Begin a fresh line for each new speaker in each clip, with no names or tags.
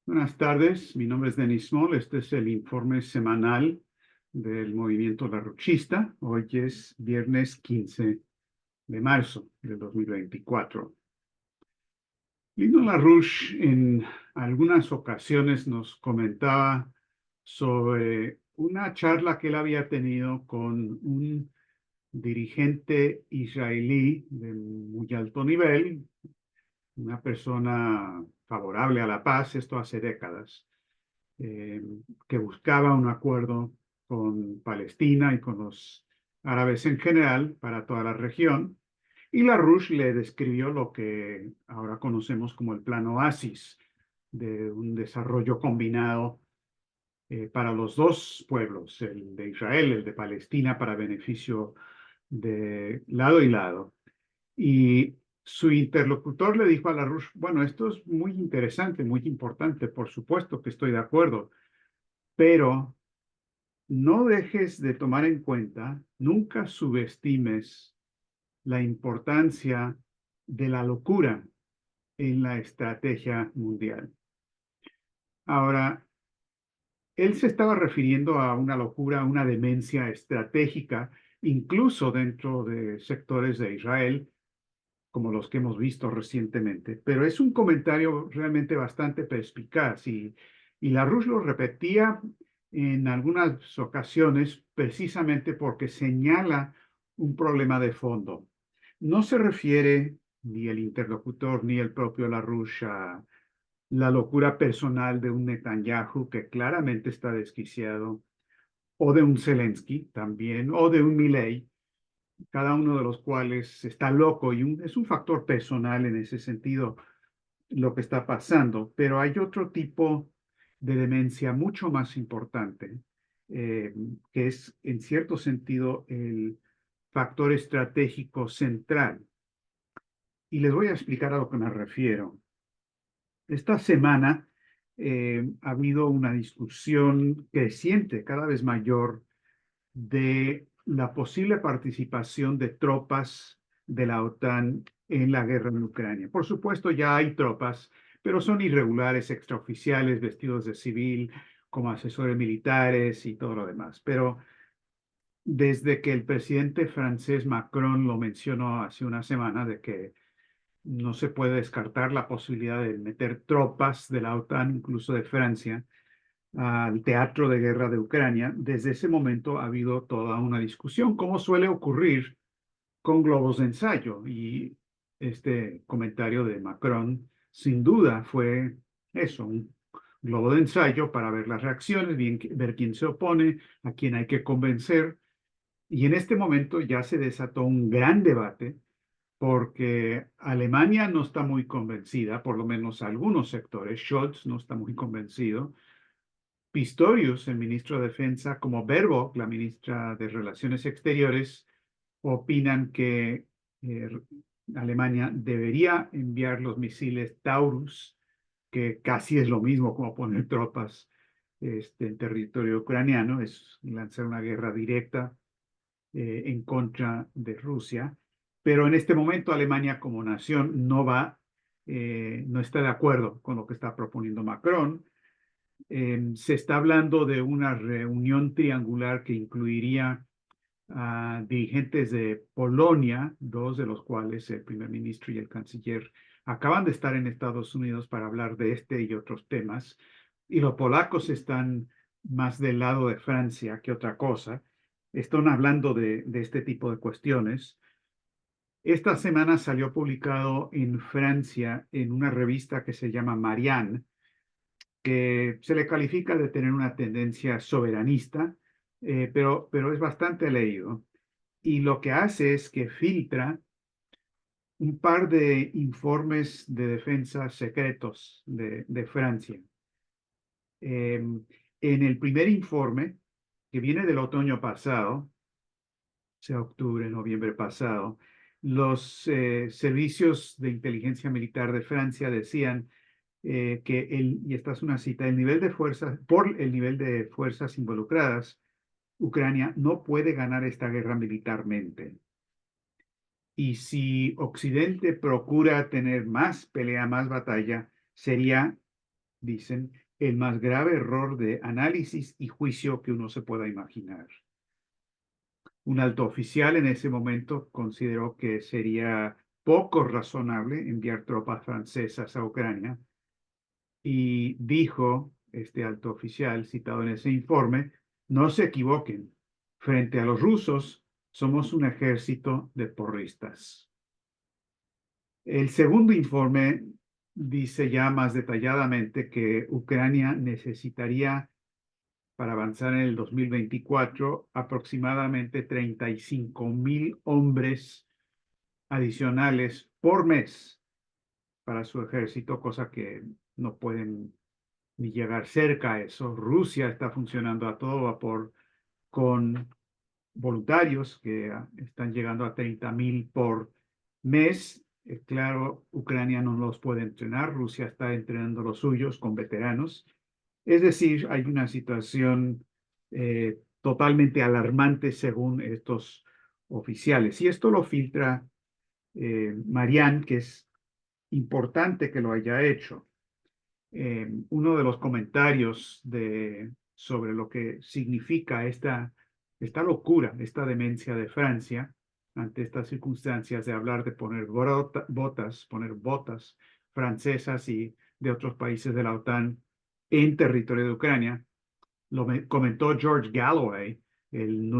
Buenas tardes, mi nombre es Denis Moll. Este es el informe semanal del movimiento larouchista. Hoy es viernes 15 de marzo del 2024. Lino LaRouche en algunas ocasiones nos comentaba sobre una charla que él había tenido con un dirigente israelí de muy alto nivel, una persona favorable a la paz, esto hace décadas, eh, que buscaba un acuerdo con Palestina y con los árabes en general para toda la región. Y LaRouche le describió lo que ahora conocemos como el Plan Oasis, de un desarrollo combinado para los dos pueblos, el de Israel, el de Palestina, para beneficio de lado y lado. Y su interlocutor le dijo a LaRouche, bueno, esto es muy interesante, muy importante, por supuesto que estoy de acuerdo, pero no dejes de tomar en cuenta, nunca subestimes la importancia de la locura en la estrategia mundial. Ahora, él se estaba refiriendo a una locura, a una demencia estratégica, incluso dentro de sectores de Israel, como los que hemos visto recientemente. Pero es un comentario realmente bastante perspicaz y LaRouche lo repetía en algunas ocasiones precisamente porque señala un problema de fondo. No se refiere ni el interlocutor ni el propio LaRouche a la locura personal de un Netanyahu que claramente está desquiciado, o de un Zelensky también, o de un Milei, cada uno de los cuales está loco y es un factor personal en ese sentido lo que está pasando, pero hay otro tipo de demencia mucho más importante, eh, que es en cierto sentido el factor estratégico central. Y les voy a explicar a lo que me refiero. Esta semana ha habido una discusión creciente, cada vez mayor, de la posible participación de tropas de la OTAN en la guerra en Ucrania. Por supuesto, ya hay tropas, pero son irregulares, extraoficiales, vestidos de civil, como asesores militares y todo lo demás. Pero desde que el presidente francés Macron lo mencionó hace una semana de que no se puede descartar la posibilidad de meter tropas de la OTAN, incluso de Francia, al teatro de guerra de Ucrania, desde ese momento ha habido toda una discusión, como suele ocurrir con globos de ensayo. Y este comentario de Macron, sin duda, fue eso, un globo de ensayo para ver las reacciones, ver quién se opone, a quién hay que convencer. Y en este momento ya se desató un gran debate porque Alemania no está muy convencida, por lo menos algunos sectores. Scholz no está muy convencido. Pistorius, el ministro de Defensa, como Baerbock, la ministra de Relaciones Exteriores, opinan que eh, Alemania debería enviar los misiles Taurus, que casi es lo mismo como poner tropas en territorio ucraniano, es lanzar una guerra directa en contra de Rusia. Pero en este momento Alemania como nación no está de acuerdo con lo que está proponiendo Macron. Se está hablando de una reunión triangular que incluiría a dirigentes de Polonia, dos de los cuales, el primer ministro y el canciller, acaban de estar en Estados Unidos para hablar de este y otros temas, y los polacos están más del lado de Francia que otra cosa. Están hablando de este tipo de cuestiones. Esta semana salió publicado en Francia en una revista que se llama Marianne, que se le califica de tener una tendencia soberanista, pero es bastante leído. Y lo que hace es que filtra un par de informes de defensa secretos de Francia. En el primer informe, que viene del otoño pasado, sea octubre, noviembre pasado, los servicios de inteligencia militar de Francia decían y esta es una cita, el nivel de fuerzas, por el nivel de fuerzas involucradas, Ucrania no puede ganar esta guerra militarmente. Y si Occidente procura tener más pelea, más batalla, sería dicen, el más grave error de análisis y juicio que uno se pueda imaginar. Un alto oficial en ese momento consideró que sería poco razonable enviar tropas francesas a Ucrania y dijo, este alto oficial citado en ese informe, no se equivoquen, frente a los rusos somos un ejército de porristas. El segundo informe dice ya más detalladamente que Ucrania necesitaría para avanzar en el 2024 aproximadamente 35,000 hombres adicionales por mes para su ejército, cosa que no pueden ni llegar cerca a eso. Rusia está funcionando a todo vapor con voluntarios que están llegando a 30,000 por mes. Claro, Ucrania no los puede entrenar, Rusia está entrenando los suyos con veteranos. Es decir, hay una situación totalmente alarmante según estos oficiales. Y esto lo filtra Marianne, que es importante que lo haya hecho. Uno de los comentarios sobre lo que significa esta locura, esta demencia de Francia ante estas circunstancias de hablar de poner botas francesas y de otros países de la OTAN en territorio de Ucrania, comentó George Galloway, el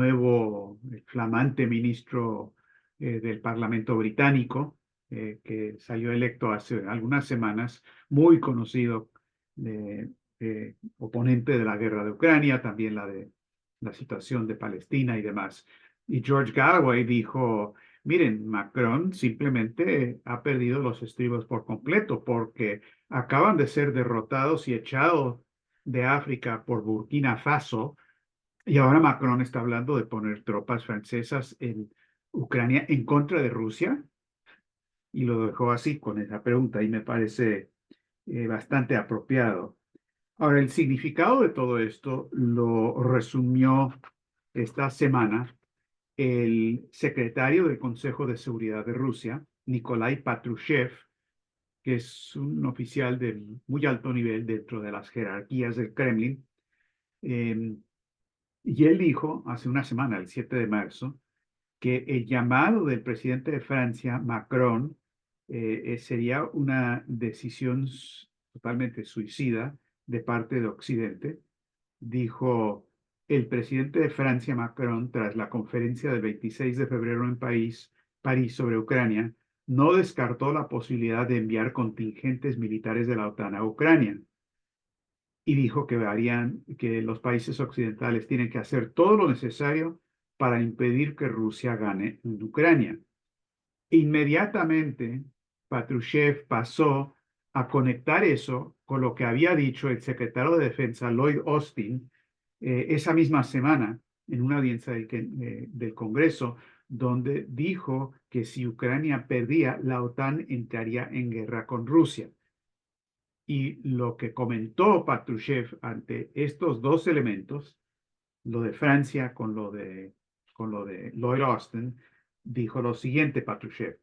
flamante ministro del Parlamento británico, que salió electo hace algunas semanas, muy conocido, oponente de la guerra de Ucrania, también la de la situación de Palestina y demás. Y George Galloway dijo, miren, Macron simplemente ha perdido los estribos por completo porque acaban de ser derrotados y echados de África por Burkina Faso, y ahora Macron está hablando de poner tropas francesas en Ucrania en contra de Rusia, y lo dejó así con esa pregunta, y me parece bastante apropiado. Ahora, el significado de todo esto lo resumió esta semana el secretario del Consejo de Seguridad de Rusia, Nikolai Patrushev, que es un oficial de muy alto nivel dentro de las jerarquías del Kremlin. Y él dijo hace una semana, el 7 de marzo, que el llamado del presidente de Francia, Macron, sería una decisión totalmente suicida de parte de Occidente. Dijo el presidente de Francia, Macron, tras la conferencia del 26 de febrero en París sobre Ucrania, no descartó la posibilidad de enviar contingentes militares de la OTAN a Ucrania y dijo que los países occidentales tienen que hacer todo lo necesario para impedir que Rusia gane en Ucrania. Inmediatamente, Patrushev pasó a conectar eso con lo que había dicho el secretario de Defensa, Lloyd Austin, esa misma semana en una audiencia del Congreso, donde dijo que si Ucrania perdía, la OTAN entraría en guerra con Rusia. Y lo que comentó Patrushev ante estos dos elementos, lo de Francia con lo de Lloyd Austin, dijo lo siguiente, Patrushev.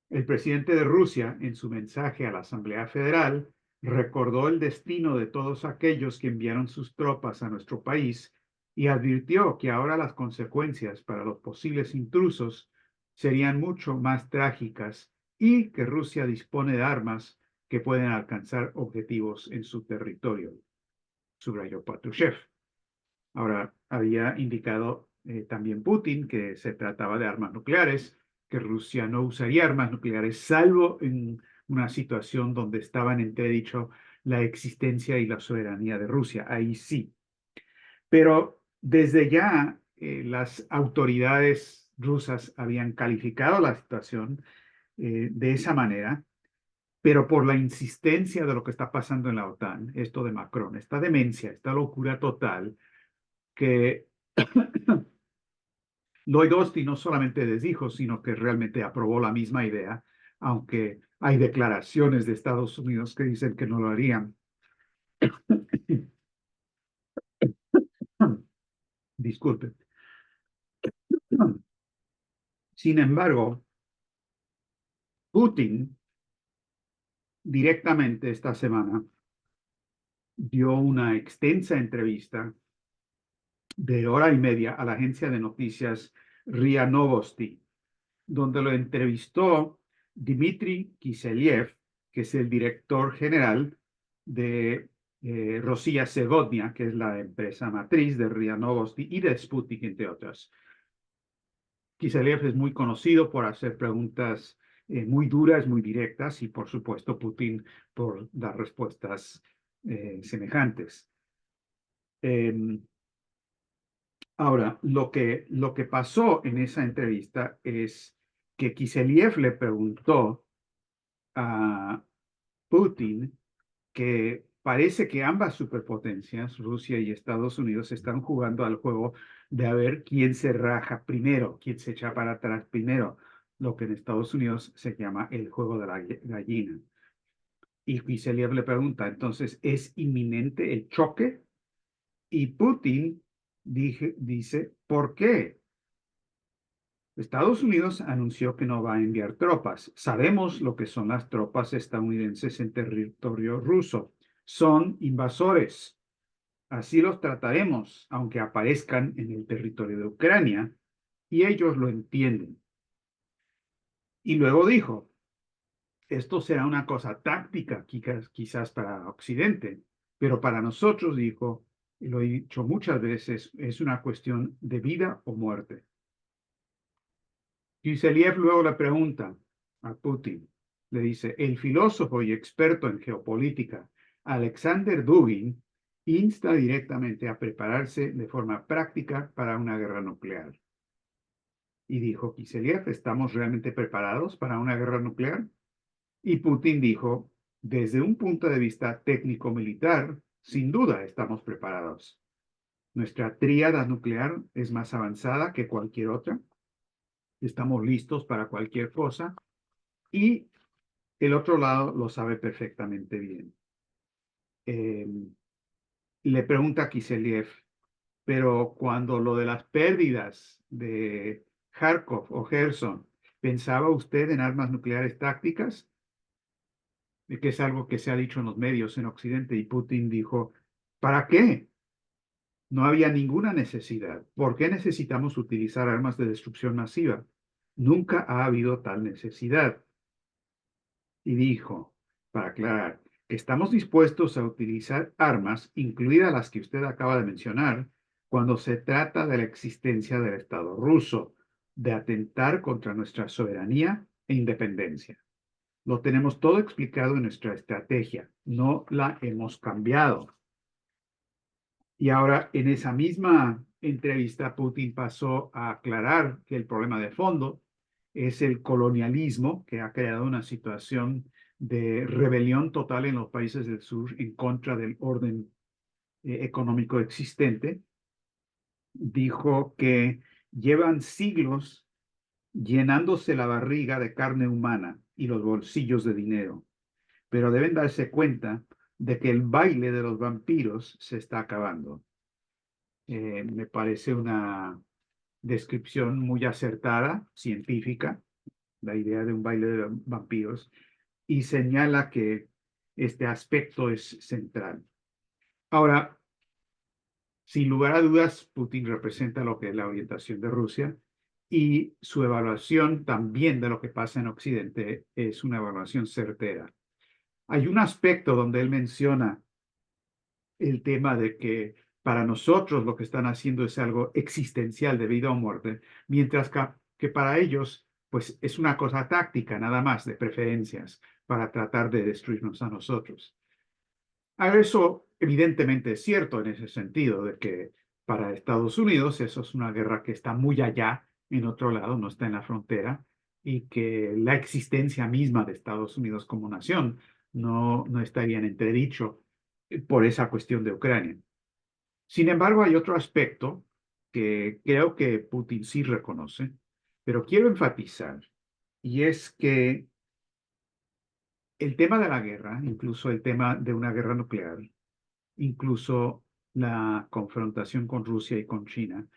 El presidente de Rusia, en su mensaje a la Asamblea Federal, recordó el destino de todos aquellos que enviaron sus tropas a nuestro país y advirtió que ahora las consecuencias para los posibles intrusos serían mucho más trágicas y que Rusia dispone de armas que pueden alcanzar objetivos en su territorio, subrayó Patrushev. Ahora, había indicado también Putin que se trataba de armas nucleares, que Rusia no usaría armas nucleares, salvo en una situación donde estaba en entredicho la existencia y la soberanía de Rusia. Ahí sí. Pero desde ya las autoridades rusas habían calificado la situación de esa manera, pero por la insistencia de lo que está pasando en la OTAN, esto de Macron, esta demencia, esta locura total, que Lloyd Austin no solamente desdijo, sino que realmente aprobó la misma idea, aunque hay declaraciones de Estados Unidos que dicen que no lo harían. Disculpe. Sin embargo, Putin directamente esta semana dio una extensa entrevista de hora y media a la agencia de noticias RIA Novosti, donde lo entrevistó Dmitry Kiselyev, que es el director general de Rossiya Segodnya, que es la empresa matriz de RIA Novosti y de Sputnik, entre otras. Kiselyev es muy conocido por hacer preguntas muy duras, muy directas, y por supuesto Putin por dar respuestas semejantes. Ahora, lo que pasó en esa entrevista es que Kiselyev le preguntó a Putin que parece que ambas superpotencias, Rusia y Estados Unidos, están jugando al juego de a ver quién se raja primero, quién se echa para atrás primero, lo que en Estados Unidos se llama el juego de la gallina. Y Kiselyev le pregunta, entonces, ¿es inminente el choque? Y Putin dice, ¿por qué? Estados Unidos anunció que no va a enviar tropas. Sabemos lo que son las tropas estadounidenses en territorio ruso. Son invasores. Así los trataremos, aunque aparezcan en el territorio de Ucrania, y ellos lo entienden. Y luego dijo, esto será una cosa táctica, quizás para Occidente, pero para nosotros, dijo, y lo he dicho muchas veces, es una cuestión de vida o muerte. Kiselyev luego le pregunta a Putin, le dice, el filósofo y experto en geopolítica Alexander Dugin insta directamente a prepararse de forma práctica para una guerra nuclear. Y dijo Kiselyev, ¿estamos realmente preparados para una guerra nuclear? Y Putin dijo, desde un punto de vista técnico-militar, sin duda estamos preparados. Nuestra tríada nuclear es más avanzada que cualquier otra. Estamos listos para cualquier cosa. Y el otro lado lo sabe perfectamente bien. Eh, Le pregunta a Kiselyev, pero cuando lo de las pérdidas de Kharkov o Gerson, ¿pensaba usted en armas nucleares tácticas? Que es algo que se ha dicho en los medios en Occidente, y Putin dijo, ¿para qué? No había ninguna necesidad. ¿Por qué necesitamos utilizar armas de destrucción masiva? Nunca ha habido tal necesidad. Y dijo, para aclarar, que estamos dispuestos a utilizar armas, incluidas las que usted acaba de mencionar, cuando se trata de la existencia del Estado ruso, de atentar contra nuestra soberanía e independencia. Lo tenemos todo explicado en nuestra estrategia, no la hemos cambiado. Y ahora, en esa misma entrevista, Putin pasó a aclarar que el problema de fondo es el colonialismo, que ha creado una situación de rebelión total en los países del sur en contra del orden económico existente. Dijo que llevan siglos llenándose la barriga de carne humana y los bolsillos de dinero, pero deben darse cuenta de que el baile de los vampiros se está acabando. Me parece una descripción muy acertada, científica, la idea de un baile de vampiros, y señala que este aspecto es central. Ahora, sin lugar a dudas, Putin representa lo que es la orientación de Rusia, y su evaluación también de lo que pasa en Occidente es una evaluación certera. Hay un aspecto donde él menciona el tema de que para nosotros lo que están haciendo es algo existencial de vida o muerte, mientras que para ellos pues es una cosa táctica nada más de preferencias para tratar de destruirnos a nosotros. Ahora, eso evidentemente es cierto en ese sentido, de que para Estados Unidos eso es una guerra que está muy allá, en otro lado, no está en la frontera, y que la existencia misma de Estados Unidos como nación no estaría en entredicho por esa cuestión de Ucrania. Sin embargo, hay otro aspecto que creo que Putin sí reconoce, pero quiero enfatizar, y es que el tema de la guerra, incluso el tema de una guerra nuclear, incluso la confrontación con Rusia y con China,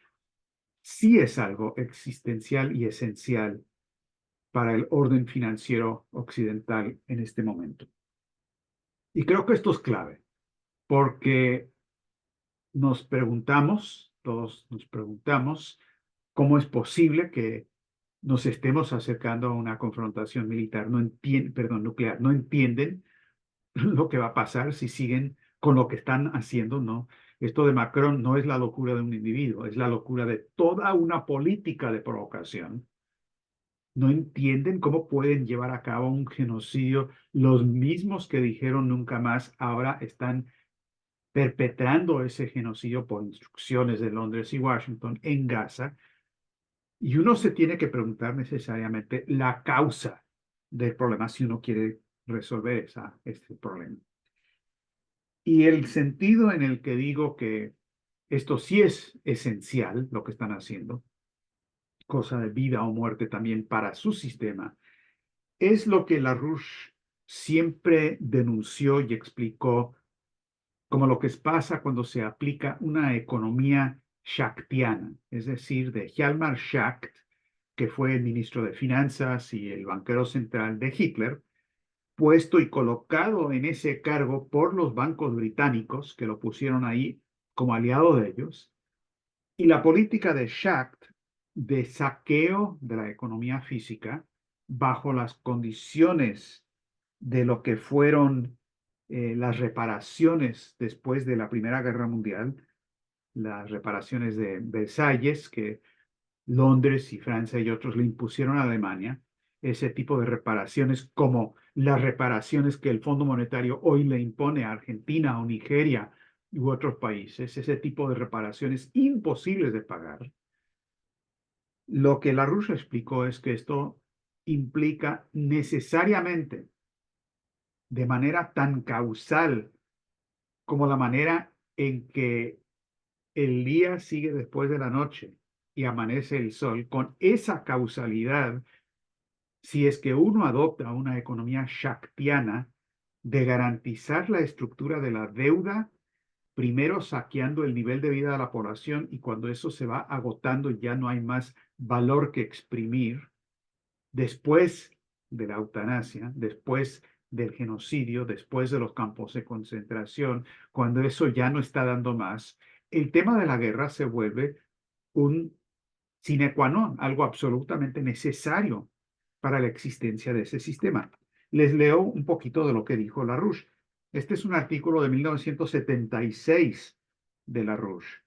sí es algo existencial y esencial para el orden financiero occidental en este momento. Y creo que esto es clave. porque todos nos preguntamos, cómo es posible que nos estemos acercando a una confrontación militar, nuclear. No entienden lo que va a pasar si siguen con lo que están haciendo, ¿no? Esto de Macron no es la locura de un individuo, es la locura de toda una política de provocación. No entienden cómo pueden llevar a cabo un genocidio. Los mismos que dijeron nunca más ahora están perpetrando ese genocidio por instrucciones de Londres y Washington en Gaza. Y uno se tiene que preguntar necesariamente la causa del problema si uno quiere resolver este problema. Y el sentido en el que digo que esto sí es esencial, lo que están haciendo, cosa de vida o muerte también para su sistema, es lo que LaRouche siempre denunció y explicó como lo que pasa cuando se aplica una economía shaktiana, es decir, de Hjalmar Schacht, que fue el ministro de Finanzas y el banquero central de Hitler, puesto y colocado en ese cargo por los bancos británicos que lo pusieron ahí como aliado de ellos, y la política de Schacht de saqueo de la economía física bajo las condiciones de lo que fueron las reparaciones después de la Primera Guerra Mundial, las reparaciones de Versalles, que Londres y Francia y otros le impusieron a Alemania, ese tipo de reparaciones como las reparaciones que el Fondo Monetario hoy le impone a Argentina o Nigeria u otros países, ese tipo de reparaciones imposibles de pagar. Lo que LaRouche explicó es que esto implica necesariamente, de manera tan causal como la manera en que el día sigue después de la noche y amanece el sol, con esa causalidad, si es que uno adopta una economía shaktiana de garantizar la estructura de la deuda, primero saqueando el nivel de vida de la población y cuando eso se va agotando ya no hay más valor que exprimir, después de la eutanasia, después del genocidio, después de los campos de concentración, cuando eso ya no está dando más, el tema de la guerra se vuelve un sine qua non, algo absolutamente necesario para la existencia de ese sistema. Les leo un poquito de lo que dijo LaRouche. Este es un artículo de 1976 de LaRouche,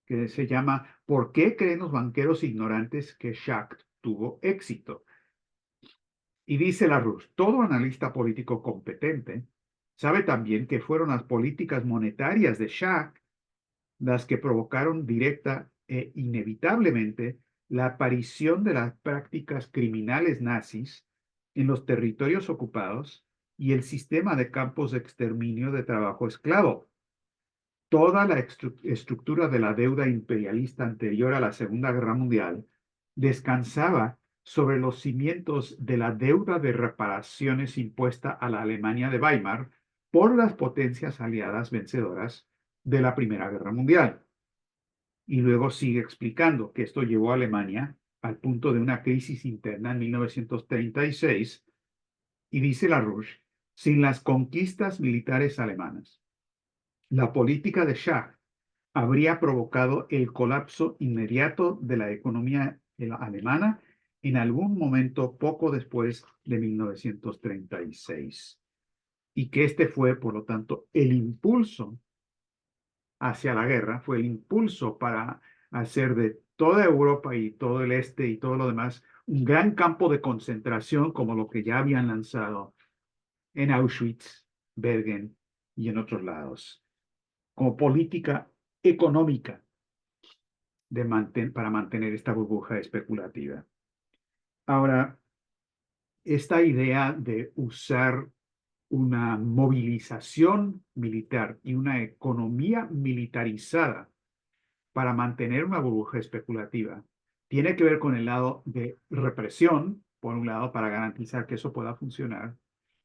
que se llama ¿Por qué creen los banqueros ignorantes que Schacht tuvo éxito? Y dice LaRouche, todo analista político competente sabe también que fueron las políticas monetarias de Schacht las que provocaron directa e inevitablemente la aparición de las prácticas criminales nazis en los territorios ocupados y el sistema de campos de exterminio de trabajo esclavo. Toda la estructura de la deuda imperialista anterior a la Segunda Guerra Mundial descansaba sobre los cimientos de la deuda de reparaciones impuesta a la Alemania de Weimar por las potencias aliadas vencedoras de la Primera Guerra Mundial. Y luego sigue explicando que esto llevó a Alemania al punto de una crisis interna en 1936 y dice LaRouche, sin las conquistas militares alemanas, la política de Schacht habría provocado el colapso inmediato de la economía alemana en algún momento poco después de 1936. Y que este fue, por lo tanto, el impulso hacia la guerra, fue el impulso para hacer de toda Europa y todo el este y todo lo demás un gran campo de concentración como lo que ya habían lanzado en Auschwitz, Bergen y en otros lados, como política económica para mantener esta burbuja especulativa. Ahora, esta idea de usar una movilización militar y una economía militarizada para mantener una burbuja especulativa tiene que ver con el lado de represión, por un lado, para garantizar que eso pueda funcionar,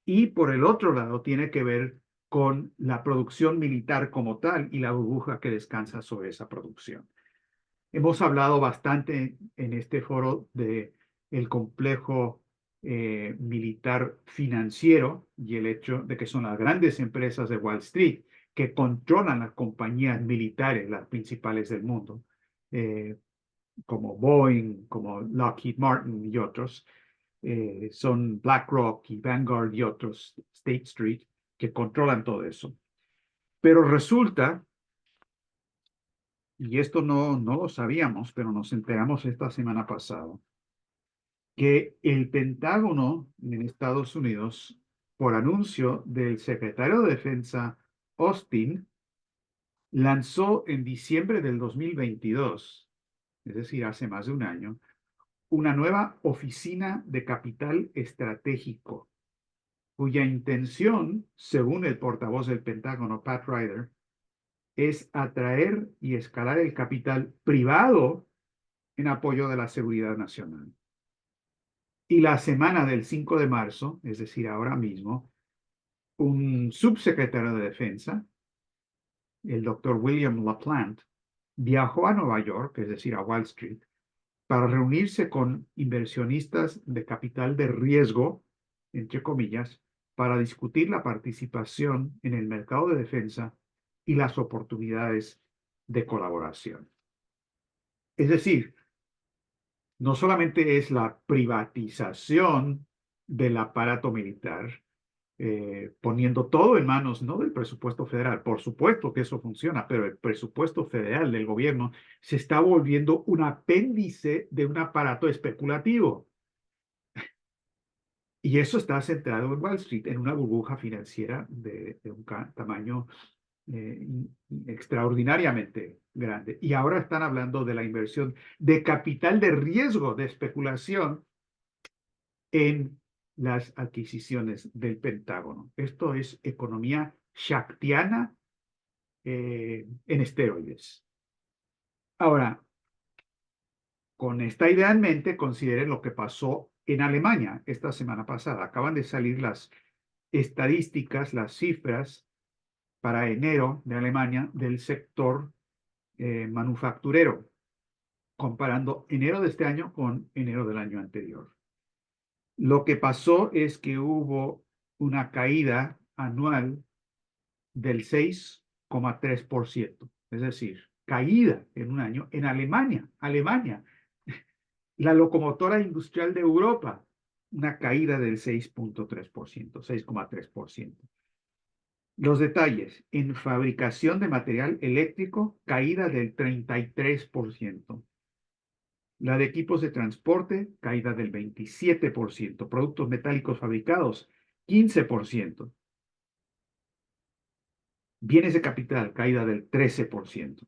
y por el otro lado tiene que ver con la producción militar como tal y la burbuja que descansa sobre esa producción. Hemos hablado bastante en este foro de el complejo militar financiero y el hecho de que son las grandes empresas de Wall Street que controlan las compañías militares, las principales del mundo, eh, como Boeing, como Lockheed Martin y otros, son BlackRock y Vanguard y otros, State Street, que controlan todo eso. Pero resulta, y esto no lo sabíamos, pero nos enteramos esta semana pasada, que el Pentágono en Estados Unidos, por anuncio del secretario de Defensa Austin, lanzó en diciembre del 2022, es decir, hace más de un año, una nueva oficina de capital estratégico, cuya intención, según el portavoz del Pentágono, Pat Ryder, es atraer y escalar el capital privado en apoyo de la seguridad nacional. Y la semana del 5 de marzo, es decir, ahora mismo, un subsecretario de Defensa, el doctor William LaPlante, viajó a Nueva York, es decir, a Wall Street, para reunirse con inversionistas de capital de riesgo, entre comillas, para discutir la participación en el mercado de defensa y las oportunidades de colaboración. Es decir, no solamente es la privatización del aparato militar, poniendo todo en manos no del presupuesto federal. Por supuesto que eso funciona, pero el presupuesto federal del gobierno se está volviendo un apéndice de un aparato especulativo. Y eso está centrado en Wall Street, en una burbuja financiera de un tamaño extraordinariamente grande. Y ahora están hablando de la inversión de capital de riesgo, de especulación en las adquisiciones del Pentágono. Esto es economía shaktiana en esteroides. Ahora, con esta idea en mente, consideren lo que pasó en Alemania esta semana pasada. Acaban de salir las estadísticas, las cifras para enero de Alemania del sector manufacturero, comparando enero de este año con enero del año anterior. Lo que pasó es que hubo una caída anual del 6,3%, es decir, caída en un año en Alemania. Alemania, la locomotora industrial de Europa, una caída del 6,3%, 6,3%. Los detalles, en fabricación de material eléctrico, caída del 33%. La de equipos de transporte, caída del 27%. Productos metálicos fabricados, 15%. Bienes de capital, caída del 13%.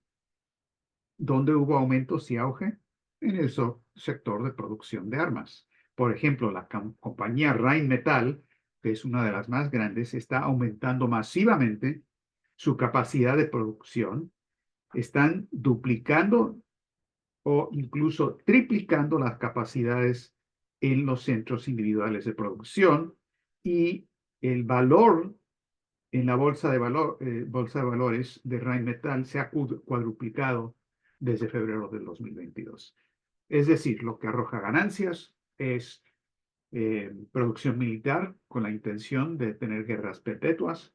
¿Dónde hubo aumentos y auge? En el sector de producción de armas. Por ejemplo, la compañía Rheinmetall, que es una de las más grandes, está aumentando masivamente su capacidad de producción. Están duplicando o incluso triplicando las capacidades en los centros individuales de producción y el valor en la bolsa de valores de Rheinmetall se ha cuadruplicado desde febrero del 2022. Es decir, lo que arroja ganancias es producción militar con la intención de tener guerras perpetuas,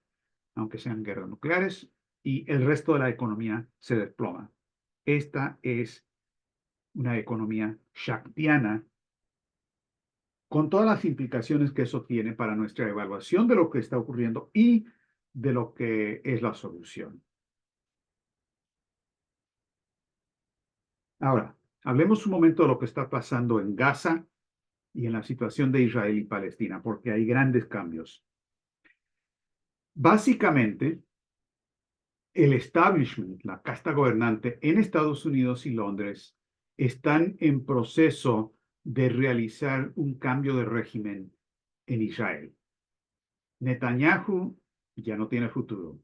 aunque sean guerras nucleares, y el resto de la economía se desploma. Esta es una economía shaktiana, con todas las implicaciones que eso tiene para nuestra evaluación de lo que está ocurriendo y de lo que es la solución. Ahora, hablemos un momento de lo que está pasando en Gaza y en la situación de Israel y Palestina, porque hay grandes cambios. Básicamente, el establishment, la casta gobernante en Estados Unidos y Londres, están en proceso de realizar un cambio de régimen en Israel. Netanyahu ya no tiene futuro.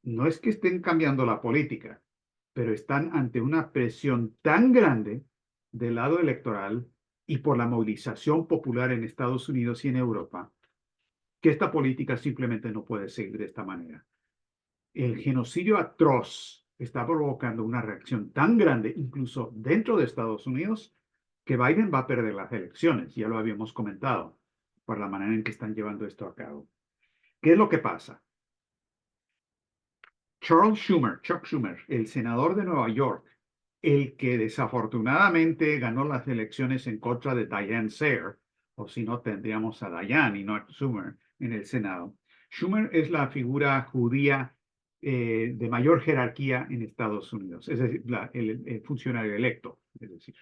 No es que estén cambiando la política, pero están ante una presión tan grande del lado electoral y por la movilización popular en Estados Unidos y en Europa, que esta política simplemente no puede seguir de esta manera. El genocidio atroz está provocando una reacción tan grande, incluso dentro de Estados Unidos, que Biden va a perder las elecciones, ya lo habíamos comentado, por la manera en que están llevando esto a cabo. ¿Qué es lo que pasa? Chuck Schumer, el senador de Nueva York, el que desafortunadamente ganó las elecciones en contra de Dianne Sayer, o si no tendríamos a Dianne y no a Schumer en el Senado. Schumer es la figura judía de mayor jerarquía en Estados Unidos, es decir, el funcionario electo, es decir,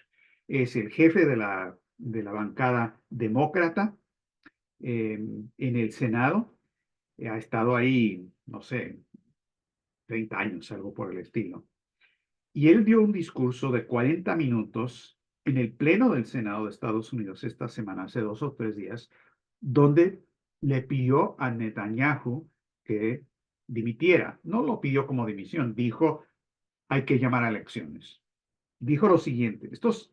es el jefe de la bancada demócrata en el Senado. Ha estado ahí, no sé, 30 años, algo por el estilo. Y él dio un discurso de 40 minutos en el Pleno del Senado de Estados Unidos esta semana, hace 2 o 3 días, donde le pidió a Netanyahu que dimitiera. No lo pidió como dimisión, dijo, hay que llamar a elecciones. Dijo lo siguiente, esto es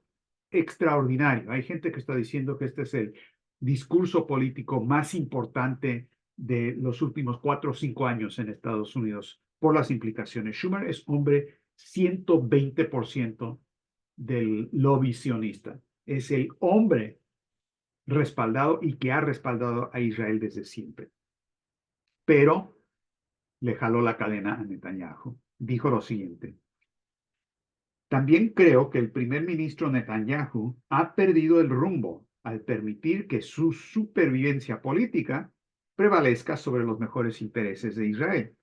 extraordinario. Hay gente que está diciendo que este es el discurso político más importante de los últimos 4 o 5 años en Estados Unidos por las implicaciones. Schumer es hombre 120% del lobby sionista. Es el hombre respaldado y que ha respaldado a Israel desde siempre. Pero le jaló la cadena a Netanyahu. Dijo lo siguiente. También creo que el primer ministro Netanyahu ha perdido el rumbo al permitir que su supervivencia política prevalezca sobre los mejores intereses de Israel.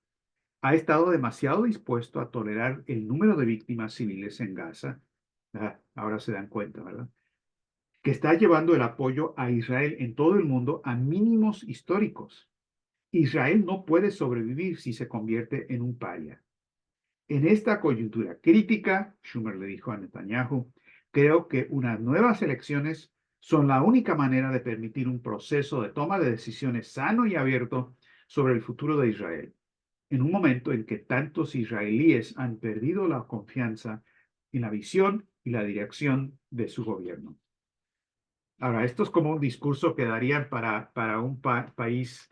Ha estado demasiado dispuesto a tolerar el número de víctimas civiles en Gaza. Ahora se dan cuenta, ¿verdad? Que está llevando el apoyo a Israel en todo el mundo a mínimos históricos. Israel no puede sobrevivir si se convierte en un paria. En esta coyuntura crítica, Schumer le dijo a Netanyahu, creo que unas nuevas elecciones son la única manera de permitir un proceso de toma de decisiones sano y abierto sobre el futuro de Israel, en un momento en que tantos israelíes han perdido la confianza en la visión y la dirección de su gobierno. Ahora, esto es como un discurso que darían para un país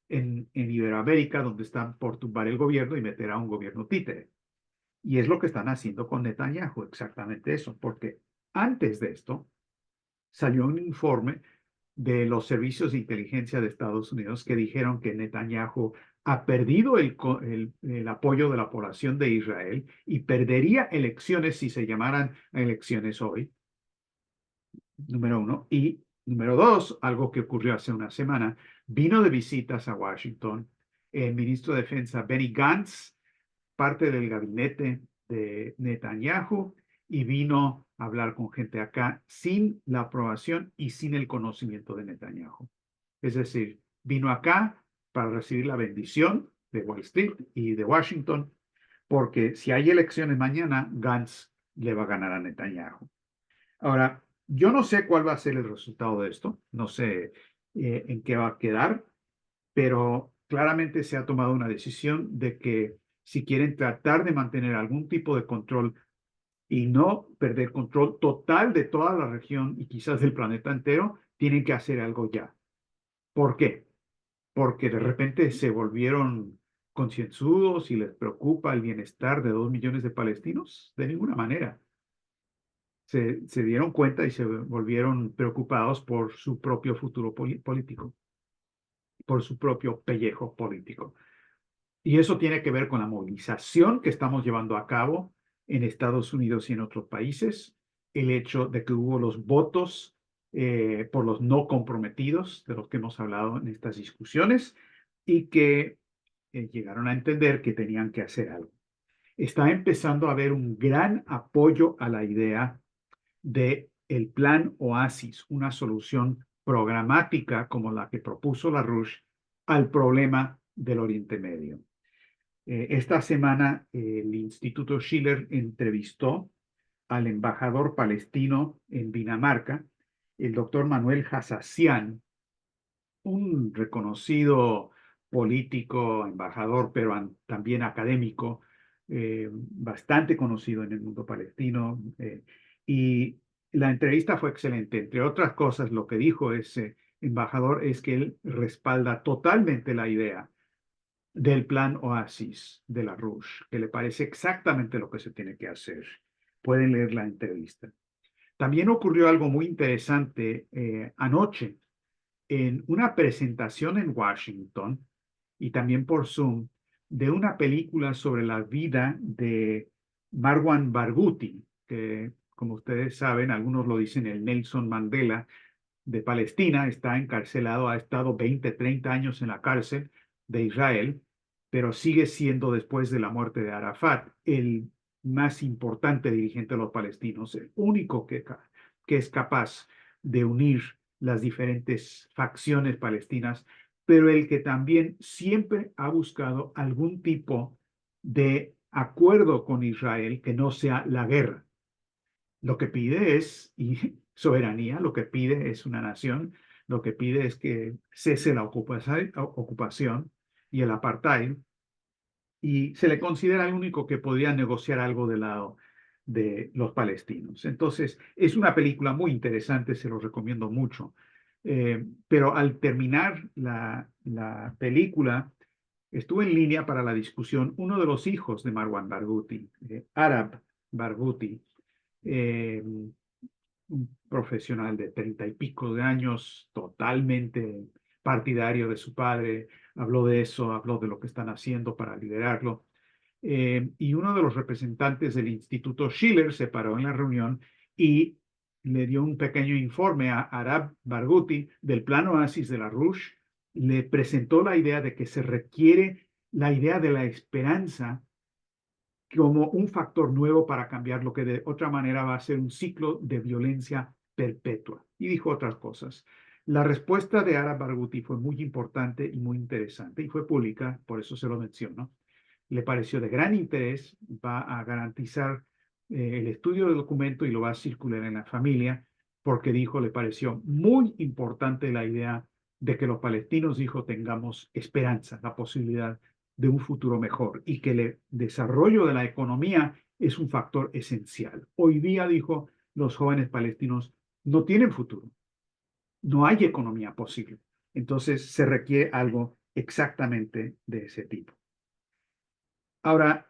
en Iberoamérica donde están por tumbar el gobierno y meter a un gobierno títere. Y es lo que están haciendo con Netanyahu, exactamente eso, porque antes de esto salió un informe de los servicios de inteligencia de Estados Unidos que dijeron que Netanyahu ha perdido el apoyo de la población de Israel y perdería elecciones si se llamaran elecciones hoy, número uno. Y número dos, algo que ocurrió hace una semana, vino de visitas a Washington el ministro de Defensa Benny Gantz, parte del gabinete de Netanyahu, y vino a hablar con gente acá sin la aprobación y sin el conocimiento de Netanyahu. Es decir, vino acá para recibir la bendición de Wall Street y de Washington, porque si hay elecciones mañana, Gantz le va a ganar a Netanyahu. Ahora, yo no sé cuál va a ser el resultado de esto, no sé en qué va a quedar, pero claramente se ha tomado una decisión de que si quieren tratar de mantener algún tipo de control y no perder control total de toda la región y quizás del planeta entero, tienen que hacer algo ya. ¿Por qué? Porque de repente se volvieron concienzudos y les preocupa el bienestar de 2 millones de palestinos. De ninguna manera. Se dieron cuenta y se volvieron preocupados por su propio futuro político, por su propio pellejo político. Y eso tiene que ver con la movilización que estamos llevando a cabo en Estados Unidos y en otros países, el hecho de que hubo los votos por los no comprometidos, de los que hemos hablado en estas discusiones, y que llegaron a entender que tenían que hacer algo. Está empezando a haber un gran apoyo a la idea de el plan Oasis, una solución programática como la que propuso LaRouche al problema del Oriente Medio. Esta semana el Instituto Schiller entrevistó al embajador palestino en Dinamarca, el doctor Manuel Hasassian, un reconocido político, embajador, pero también académico, bastante conocido en el mundo palestino. Y la entrevista fue excelente. Entre otras cosas, lo que dijo ese embajador es que él respalda totalmente la idea del plan Oasis de LaRouche, que le parece exactamente lo que se tiene que hacer. Pueden leer la entrevista. También ocurrió algo muy interesante anoche en una presentación en Washington y también por Zoom de una película sobre la vida de Marwan Barghouti, que como ustedes saben, algunos lo dicen el Nelson Mandela de Palestina, está encarcelado, ha estado 20, 30 años en la cárcel de Israel, pero sigue siendo después de la muerte de Arafat el más importante dirigente de los palestinos, el único que es capaz de unir las diferentes facciones palestinas, pero el que también siempre ha buscado algún tipo de acuerdo con Israel que no sea la guerra. Lo que pide es soberanía, lo que pide es una nación, lo que pide es que cese la ocupación y el apartheid, y se le considera el único que podría negociar algo del lado de los palestinos. Entonces, es una película muy interesante, se lo recomiendo mucho. Pero al terminar la película, estuvo en línea para la discusión uno de los hijos de Marwan Barghouti, Arab Barghouti, eh, un profesional de 30 y pico de años, totalmente partidario de su padre, habló de eso, habló de lo que están haciendo para liderarlo. Y uno de los representantes del Instituto Schiller se paró en la reunión y le dio un pequeño informe a Arab Barghouti del plan Oasis de la Rush, le presentó la idea de que se requiere la idea de la esperanza como un factor nuevo para cambiar lo que de otra manera va a ser un ciclo de violencia perpetua. Y dijo otras cosas. La respuesta de Ara Barghouti fue muy importante y muy interesante y fue pública, por eso se lo menciono. Le pareció de gran interés, va a garantizar el estudio del documento y lo va a circular en la familia, porque dijo, le pareció muy importante la idea de que los palestinos, dijo, tengamos esperanza, la posibilidad de un futuro mejor y que el desarrollo de la economía es un factor esencial. Hoy día, dijo, los jóvenes palestinos no tienen futuro, no hay economía posible. Entonces se requiere algo exactamente de ese tipo. Ahora,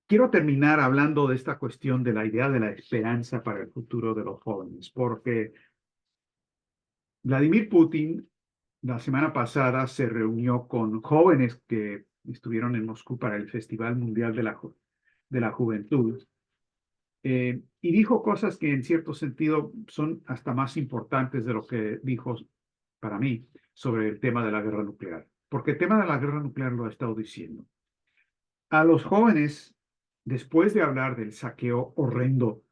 quiero terminar hablando de esta cuestión de la idea de la esperanza para el futuro de los jóvenes, porque Vladimir Putin la semana pasada se reunió con jóvenes que estuvieron en Moscú para el Festival Mundial de la Juventud, y dijo cosas que en cierto sentido son hasta más importantes de lo que dijo para mí sobre el tema de la guerra nuclear, porque el tema de la guerra nuclear lo ha estado diciendo. A los jóvenes, después de hablar del saqueo horrendo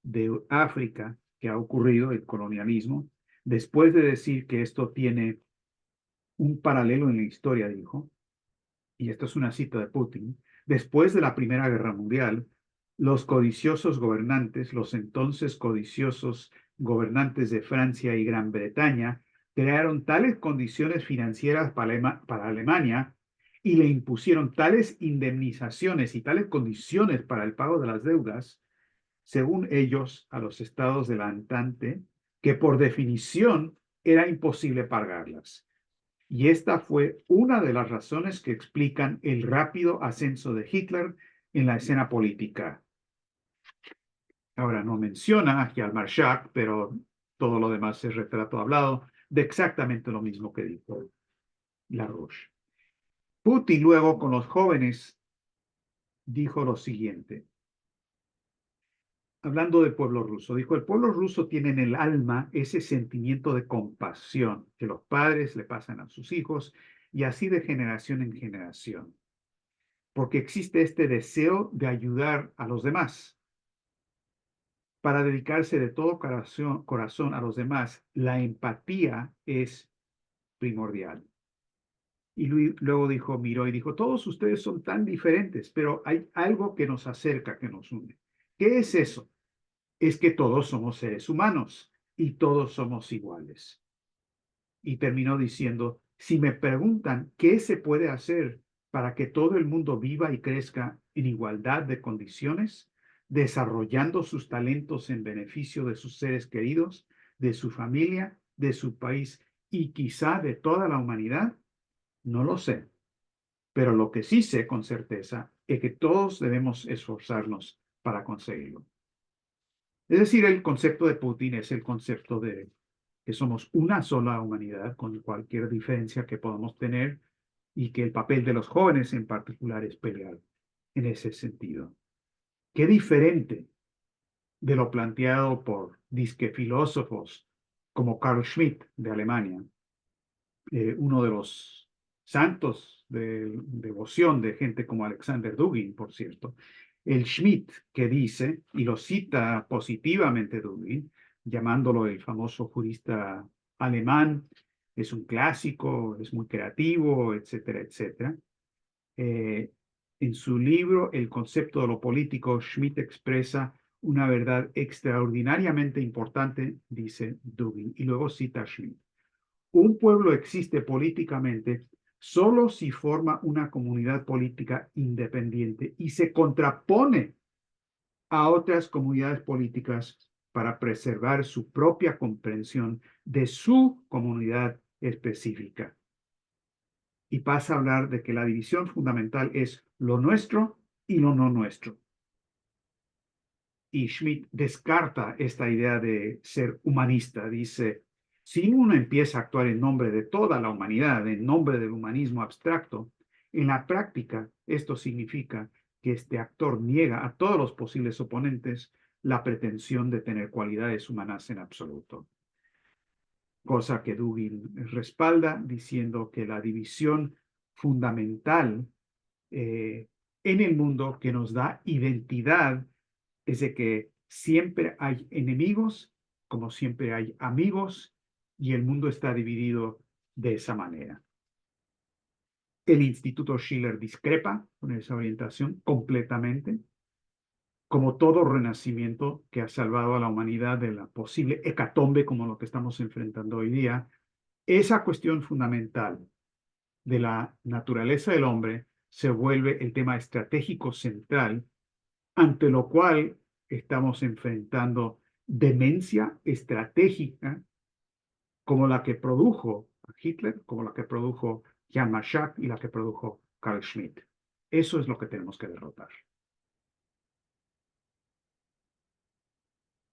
de África que ha ocurrido, el colonialismo, después de decir que esto tiene un paralelo en la historia, dijo, y esto es una cita de Putin, después de la Primera Guerra Mundial, los codiciosos gobernantes, los entonces codiciosos gobernantes de Francia y Gran Bretaña, crearon tales condiciones financieras para Alemania y le impusieron tales indemnizaciones y tales condiciones para el pago de las deudas, según ellos, a los estados de la Entente, que por definición era imposible pagarlas. Y esta fue una de las razones que explican el rápido ascenso de Hitler en la escena política. Ahora no menciona a Hjalmar Schacht, pero todo lo demás es retrato hablado de exactamente lo mismo que dijo Larouche. Putin luego con los jóvenes dijo lo siguiente, hablando del pueblo ruso, dijo, el pueblo ruso tiene en el alma ese sentimiento de compasión que los padres le pasan a sus hijos y así de generación en generación, porque existe este deseo de ayudar a los demás. Para dedicarse de todo corazón a los demás, la empatía es primordial. Y luego dijo, miró y dijo, todos ustedes son tan diferentes, pero hay algo que nos acerca, que nos une. ¿Qué es eso? Es que todos somos seres humanos y todos somos iguales. Y terminó diciendo, si me preguntan qué se puede hacer para que todo el mundo viva y crezca en igualdad de condiciones, desarrollando sus talentos en beneficio de sus seres queridos, de su familia, de su país y quizá de toda la humanidad, no lo sé. Pero lo que sí sé con certeza es que todos debemos esforzarnos para conseguirlo. Es decir, el concepto de Putin es el concepto de que somos una sola humanidad con cualquier diferencia que podamos tener y que el papel de los jóvenes en particular es pelear en ese sentido. Qué diferente de lo planteado por disque filósofos como Carl Schmitt de Alemania, uno de los santos de devoción de gente como Alexander Dugin, por cierto. El Schmitt que dice, y lo cita positivamente Dugin, llamándolo el famoso jurista alemán, es un clásico, es muy creativo, etcétera, etcétera. Eh, en su libro El concepto de lo político, Schmitt expresa una verdad extraordinariamente importante, dice Dugin, y luego cita a Schmitt. Un pueblo existe políticamente solo si forma una comunidad política independiente y se contrapone a otras comunidades políticas para preservar su propia comprensión de su comunidad específica. Y pasa a hablar de que la división fundamental es lo nuestro y lo no nuestro. Y Schmitt descarta esta idea de ser humanista. Dice, si uno empieza a actuar en nombre de toda la humanidad, en nombre del humanismo abstracto, en la práctica esto significa que este actor niega a todos los posibles oponentes la pretensión de tener cualidades humanas en absoluto. Cosa que Dugin respalda diciendo que la división fundamental en el mundo que nos da identidad es de que siempre hay enemigos, como siempre hay amigos, y el mundo está dividido de esa manera. El Instituto Schiller discrepa con esa orientación completamente, como todo renacimiento que ha salvado a la humanidad de la posible hecatombe como lo que estamos enfrentando hoy día. Esa cuestión fundamental de la naturaleza del hombre se vuelve el tema estratégico central, ante lo cual estamos enfrentando demencia estratégica como la que produjo Hitler, como la que produjo Jan Maschak y la que produjo Carl Schmitt. Eso es lo que tenemos que derrotar.